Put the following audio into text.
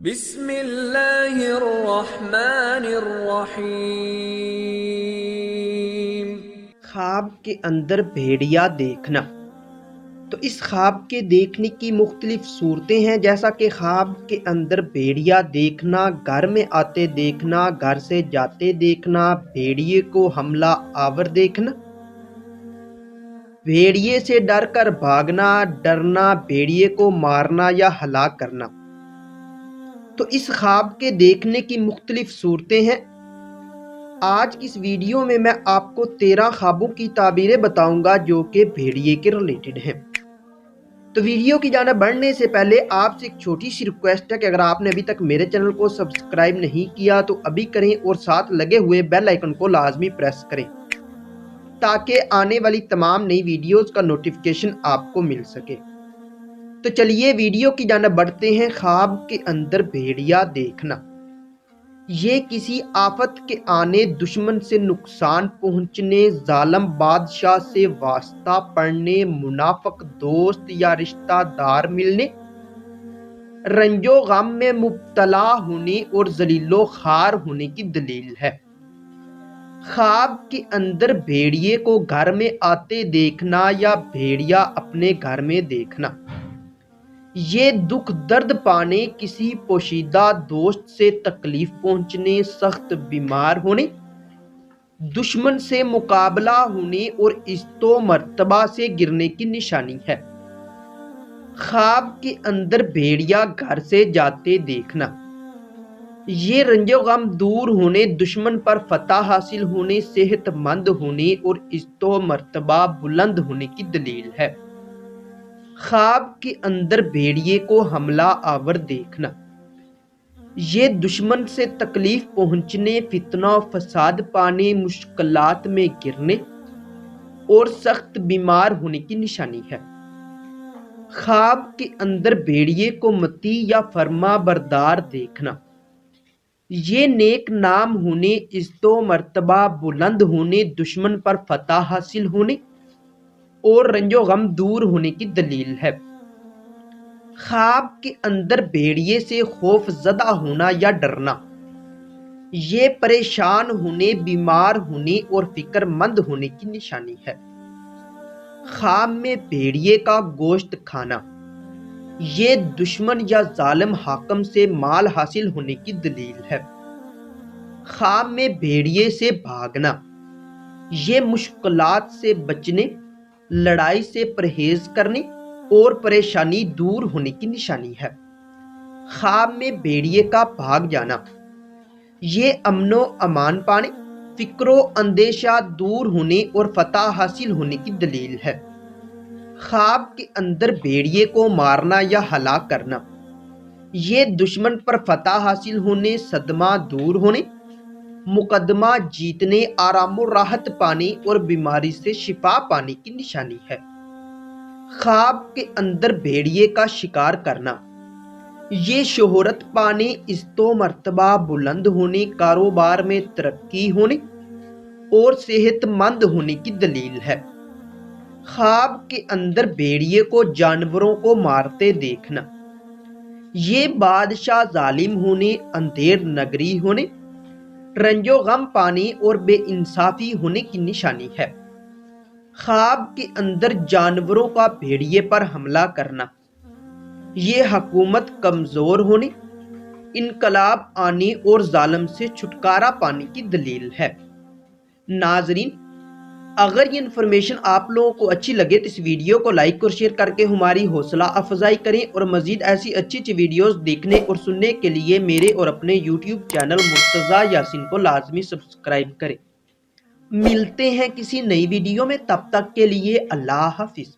بسم اللہ الرحمن الرحیم۔ خواب کے اندر بھیڑیا دیکھنا۔ تو اس خواب کے دیکھنے کی مختلف صورتیں ہیں، جیسا کہ خواب کے اندر بھیڑیا دیکھنا، گھر میں آتے دیکھنا، گھر سے جاتے دیکھنا، بھیڑیے کو حملہ آور دیکھنا، بھیڑیے سے ڈر کر بھاگنا، ڈرنا، بھیڑیے کو مارنا یا ہلاک کرنا۔ تو اس خواب کے دیکھنے کی مختلف صورتیں ہیں۔ آج کی اس ویڈیو میں آپ کو 13 خوابوں کی تعبیریں بتاؤں گا جو کہ بھیڑیے کے ریلیٹڈ ہیں۔ تو ویڈیو کی جانب بڑھنے سے پہلے آپ سے ایک چھوٹی سی ریکویسٹ ہے کہ اگر آپ نے ابھی تک میرے چینل کو سبسکرائب نہیں کیا تو ابھی کریں اور ساتھ لگے ہوئے بیل آئیکن کو لازمی پریس کریں تاکہ آنے والی تمام نئی ویڈیوز کا نوٹیفیکیشن آپ کو مل سکے۔ تو چلیے ویڈیو کی جانب بڑھتے ہیں۔ خواب کے اندر بھیڑیا دیکھنا، یہ کسی آفت کے آنے، دشمن سے نقصان پہنچنے، ظالم بادشاہ سے واسطہ پڑنے، منافق دوست یا رشتہ دار ملنے، رنج و غم میں مبتلا ہونے اور ذلیل و خوار ہونے کی دلیل ہے۔ خواب کے اندر بھیڑیے کو گھر میں آتے دیکھنا یا بھیڑیا اپنے گھر میں دیکھنا، یہ دکھ درد پانے، کسی پوشیدہ دوست سے تکلیف پہنچنے، سخت بیمار ہونے، دشمن سے مقابلہ ہونے اور عزت و مرتبہ سے گرنے کی نشانی ہے۔ خواب کے اندر بھیڑیا گھر سے جاتے دیکھنا، یہ رنج و غم دور ہونے، دشمن پر فتح حاصل ہونے، صحت مند ہونے اور عزت و مرتبہ بلند ہونے کی دلیل ہے۔ خواب کے اندر بھیڑیے کو حملہ آور دیکھنا، یہ دشمن سے تکلیف پہنچنے، فتنہ و فساد پانے، مشکلات میں گرنے اور سخت بیمار ہونے کی نشانی ہے۔ خواب کے اندر بھیڑیے کو متی یا فرما بردار دیکھنا، یہ نیک نام ہونے، عزت و مرتبہ بلند ہونے، دشمن پر فتح حاصل ہونے اور رنج و غم دور ہونے کی دلیل ہے۔ خواب کے اندر بھیڑیے سے خوف زدہ ہونا یا ڈرنا، یہ پریشان ہونے، بیمار ہونے اور فکر مند ہونے کی نشانی ہے۔ خواب میں بھیڑیے کا گوشت کھانا، یہ دشمن یا ظالم حاکم سے مال حاصل ہونے کی دلیل ہے۔ خواب میں بھیڑیے سے بھاگنا، یہ مشکلات سے بچنے، لڑائی سے پرہیز کرنے اور پریشانی دور ہونے کی نشانی ہے۔ خواب میں بھیڑیے کا بھاگ جانا، یہ امن و امان پانے، فکر و اندیشہ دور ہونے اور فتح حاصل ہونے کی دلیل ہے۔ خواب کے اندر بھیڑیے کو مارنا یا ہلاک کرنا، یہ دشمن پر فتح حاصل ہونے، صدمہ دور ہونے، مقدمہ جیتنے، آرام و راحت پانے اور بیماری سے شفا پانے کی نشانی ہے۔ خواب کے اندر بھیڑیے کا شکار کرنا، یہ شہرت پانے، عزت و مرتبہ بلند ہونے، کاروبار میں ترقی ہونے اور صحت مند ہونے کی دلیل ہے۔ خواب کے اندر بھیڑیے کو جانوروں کو مارتے دیکھنا، یہ بادشاہ ظالم ہونے، اندھیر نگری ہونے، رنج و غم پانے اور بے انصافی ہونے کی نشانی ہے۔ خواب کے اندر جانوروں کا بھیڑیے پر حملہ کرنا، یہ حکومت کمزور ہونے، انقلاب آنے اور ظالم سے چھٹکارا پانے کی دلیل ہے۔ ناظرین، اگر یہ انفارمیشن آپ لوگوں کو اچھی لگے تو اس ویڈیو کو لائک اور شیئر کر کے ہماری حوصلہ افزائی کریں، اور مزید ایسی اچھی ویڈیوز دیکھنے اور سننے کے لیے میرے اور اپنے یوٹیوب چینل مرتضیٰ یاسین کو لازمی سبسکرائب کریں۔ ملتے ہیں کسی نئی ویڈیو میں، تب تک کے لیے اللہ حافظ۔